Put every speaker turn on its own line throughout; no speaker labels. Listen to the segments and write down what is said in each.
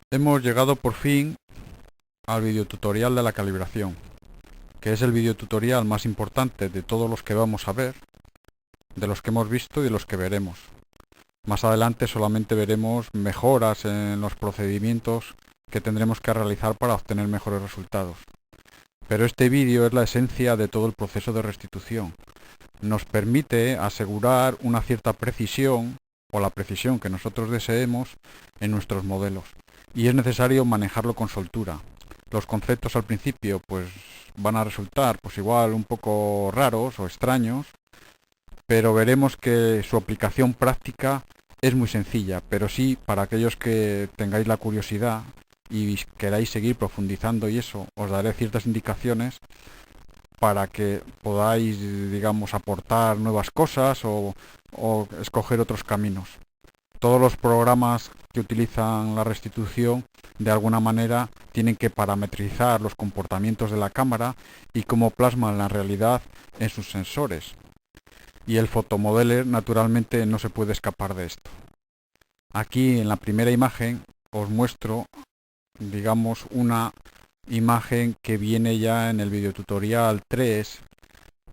Hemos llegado por fin al videotutorial de la calibración, que es el videotutorial más importante de todos los que vamos a ver, de los que hemos visto y de los que veremos. Más adelante solamente veremos mejoras en los procedimientos que tendremos que realizar para obtener mejores resultados. Pero este vídeo es la esencia de todo el proceso de restitución. Nos permite asegurar una cierta precisión, o la precisión que nosotros deseemos, en nuestros modelos. Y es necesario manejarlo con soltura. Los conceptos al principio pues van a resultar pues igual un poco raros o extraños, pero veremos que su aplicación práctica es muy sencilla, pero sí para aquellos que tengáis la curiosidad y queráis seguir profundizando y eso, os daré ciertas indicaciones para que podáis, digamos, aportar nuevas cosas o escoger otros caminos. Todos los programas que utilizan la restitución de alguna manera tienen que parametrizar los comportamientos de la cámara y cómo plasman la realidad en sus sensores. Y el fotomodeler naturalmente no se puede escapar de esto. Aquí en la primera imagen os muestro, digamos, una imagen que viene ya en el videotutorial 3,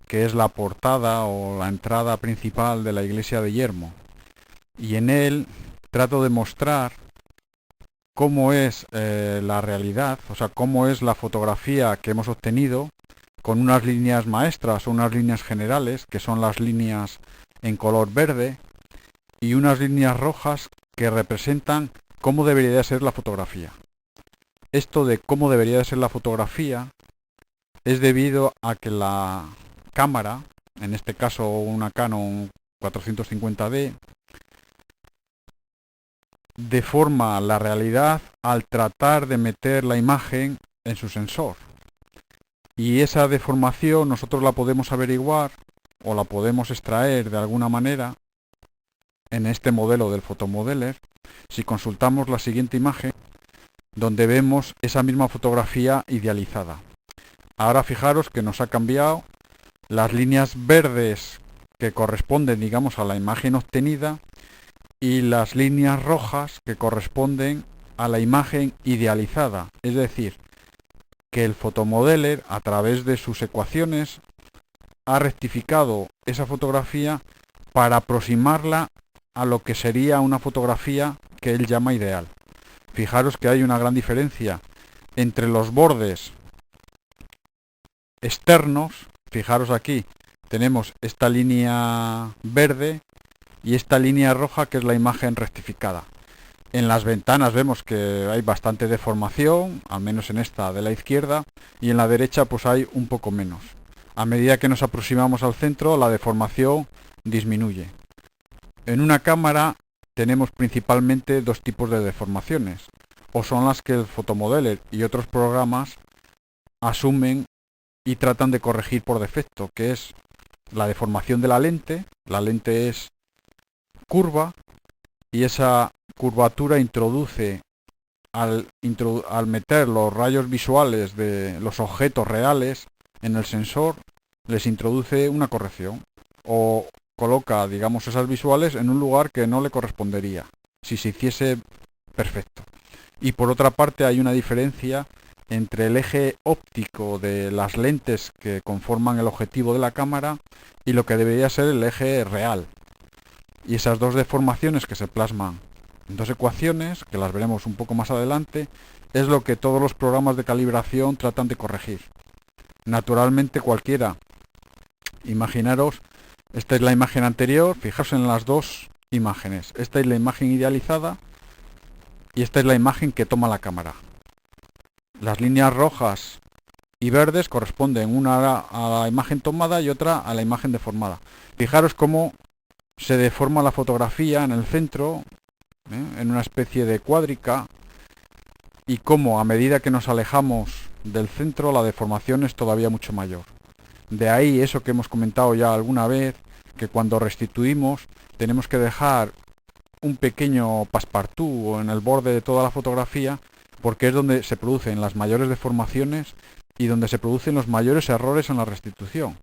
que es la portada o la entrada principal de la iglesia de Yermo. Y en él trato de mostrar cómo es la realidad, o sea, cómo es la fotografía que hemos obtenido con unas líneas maestras o unas líneas generales, que son las líneas en color verde, y unas líneas rojas que representan cómo debería de ser la fotografía. Esto de cómo debería de ser la fotografía es debido a que la cámara, en este caso una Canon 450D, deforma la realidad al tratar de meter la imagen en su sensor. Y esa deformación nosotros la podemos averiguar o la podemos extraer de alguna manera en este modelo del fotomodeler si consultamos la siguiente imagen, donde vemos esa misma fotografía idealizada. Ahora fijaros que nos ha cambiado las líneas verdes que corresponden, digamos, a la imagen obtenida y las líneas rojas que corresponden a la imagen idealizada. Es decir, que el fotomodeler, a través de sus ecuaciones, ha rectificado esa fotografía para aproximarla a lo que sería una fotografía que él llama ideal. Fijaros que hay una gran diferencia entre los bordes externos. Fijaros aquí, tenemos esta línea verde y esta línea roja que es la imagen rectificada. En las ventanas vemos que hay bastante deformación, al menos en esta de la izquierda, y en la derecha pues hay un poco menos. A medida que nos aproximamos al centro, la deformación disminuye. En una cámara tenemos principalmente dos tipos de deformaciones, o son las que el fotomodeler y otros programas asumen y tratan de corregir por defecto, que es la deformación de la lente es curva, y esa curvatura introduce, al meter los rayos visuales de los objetos reales en el sensor, les introduce una corrección, o coloca, digamos, esas visuales en un lugar que no le correspondería, si se hiciese perfecto. Y por otra parte hay una diferencia entre el eje óptico de las lentes que conforman el objetivo de la cámara y lo que debería ser el eje real. Y esas dos deformaciones que se plasman en dos ecuaciones, que las veremos un poco más adelante, es lo que todos los programas de calibración tratan de corregir. Naturalmente cualquiera, imaginaros, esta es la imagen anterior, fijaos en las dos imágenes. Esta es la imagen idealizada y esta es la imagen que toma la cámara. Las líneas rojas y verdes corresponden una a la imagen tomada y otra a la imagen deformada. Fijaros cómo se deforma la fotografía en el centro, en una especie de cuádrica, y cómo a medida que nos alejamos del centro la deformación es todavía mucho mayor. De ahí eso que hemos comentado ya alguna vez, que cuando restituimos tenemos que dejar un pequeño passepartout en el borde de toda la fotografía, porque es donde se producen las mayores deformaciones y donde se producen los mayores errores en la restitución.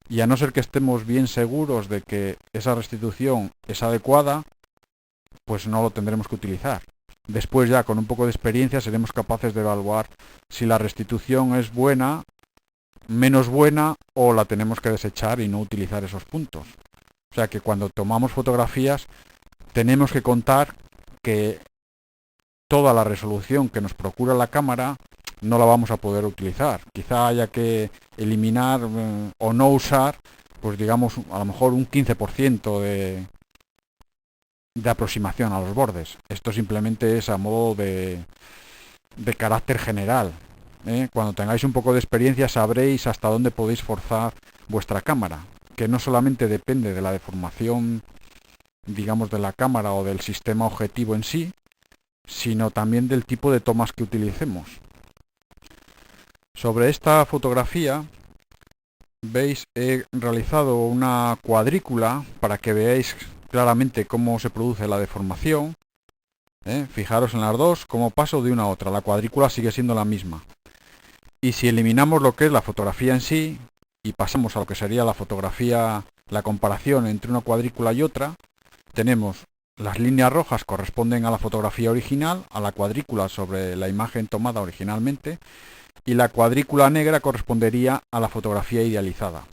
Y a no ser que estemos bien seguros de que esa restitución es adecuada, pues no lo tendremos que utilizar. Después ya con un poco de experiencia seremos capaces de evaluar si la restitución es buena, menos buena o la tenemos que desechar y no utilizar esos puntos. O sea que cuando tomamos fotografías tenemos que contar que toda la resolución que nos procura la cámara no la vamos a poder utilizar. Quizá haya que eliminar o no usar, pues digamos, a lo mejor un 15% de aproximación a los bordes. Esto simplemente es a modo de carácter general. Cuando tengáis un poco de experiencia sabréis hasta dónde podéis forzar vuestra cámara, que no solamente depende de la deformación, digamos, de la cámara o del sistema objetivo en sí, sino también del tipo de tomas que utilicemos. Sobre esta fotografía, veis, he realizado una cuadrícula para que veáis claramente cómo se produce la deformación. Fijaros en las dos, cómo paso de una a otra. La cuadrícula sigue siendo la misma. Y si eliminamos lo que es la fotografía en sí y pasamos a lo que sería la fotografía, la comparación entre una cuadrícula y otra, tenemos las líneas rojas corresponden a la fotografía original, a la cuadrícula sobre la imagen tomada originalmente, y la cuadrícula negra correspondería a la fotografía idealizada.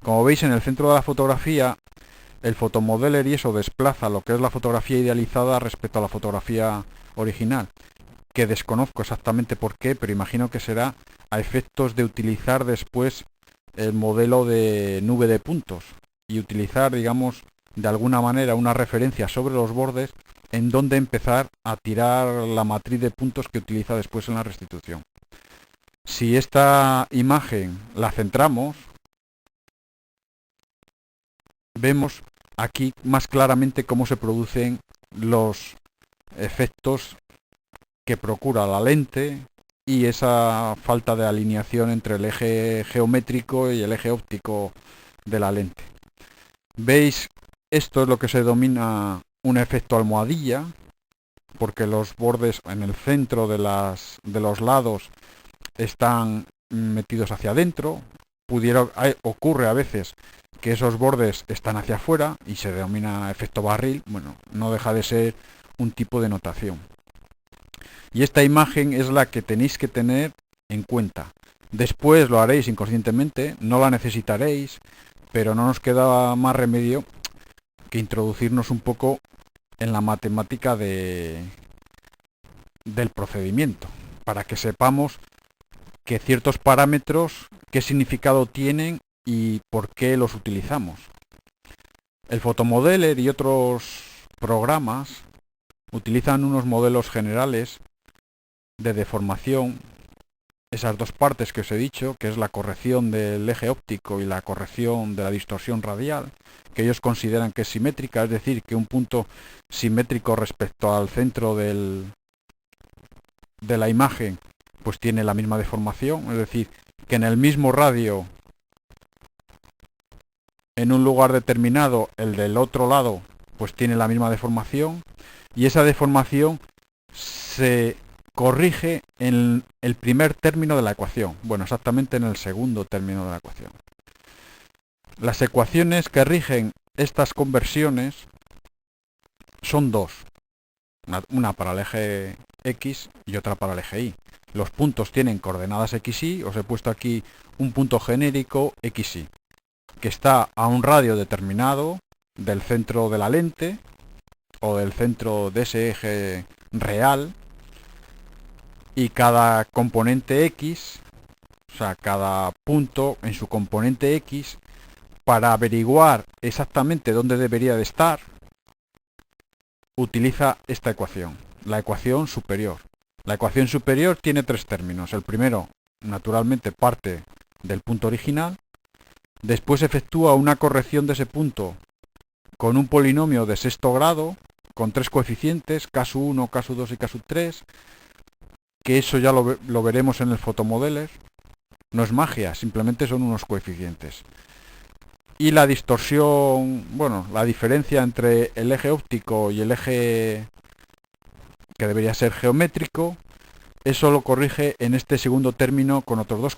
Como veis, en el centro de la fotografía, el fotomodeler y eso desplaza lo que es la fotografía idealizada respecto a la fotografía original, que desconozco exactamente por qué, pero imagino que será a efectos de utilizar después el modelo de nube de puntos y utilizar, digamos, de alguna manera una referencia sobre los bordes en donde empezar a tirar la matriz de puntos que utiliza después en la restitución. Si esta imagen la centramos, vemos aquí más claramente cómo se producen los efectos que procura la lente y esa falta de alineación entre el eje geométrico y el eje óptico de la lente. ¿Veis? Esto es lo que se denomina un efecto almohadilla, porque los bordes en el centro de los lados están metidos hacia adentro. Ocurre a veces que esos bordes están hacia afuera y se denomina efecto barril. Bueno, no deja de ser un tipo de notación. Y esta imagen es la que tenéis que tener en cuenta. Después lo haréis inconscientemente, no la necesitaréis, pero no nos queda más remedio que introducirnos un poco en la matemática del procedimiento, para que sepamos que ciertos parámetros, qué significado tienen y por qué los utilizamos. El Photomodeler y otros programas utilizan unos modelos generales de deformación, esas dos partes que os he dicho, que es la corrección del eje óptico y la corrección de la distorsión radial, que ellos consideran que es simétrica, es decir, que un punto simétrico respecto al centro de la imagen pues tiene la misma deformación, es decir, que en el mismo radio, en un lugar determinado, el del otro lado pues tiene la misma deformación, y esa deformación se corrige en el primer término de la ecuación, bueno, exactamente en el segundo término de la ecuación. Las ecuaciones que rigen estas conversiones son dos, una para el eje X y otra para el eje Y. Los puntos tienen coordenadas X, Y, os he puesto aquí un punto genérico X, Y, que está a un radio determinado del centro de la lente o del centro de ese eje real, y cada componente X, o sea, cada punto en su componente X, para averiguar exactamente dónde debería de estar, utiliza esta ecuación, la ecuación superior. La ecuación superior tiene tres términos. El primero, naturalmente, parte del punto original, después efectúa una corrección de ese punto con un polinomio de sexto grado, con tres coeficientes, K1, K2 y K3, que eso ya lo veremos en el Photomodeler. No es magia, simplemente son unos coeficientes. Y la distorsión, bueno, la diferencia entre el eje óptico y el eje que debería ser geométrico, eso lo corrige en este segundo término con otros dos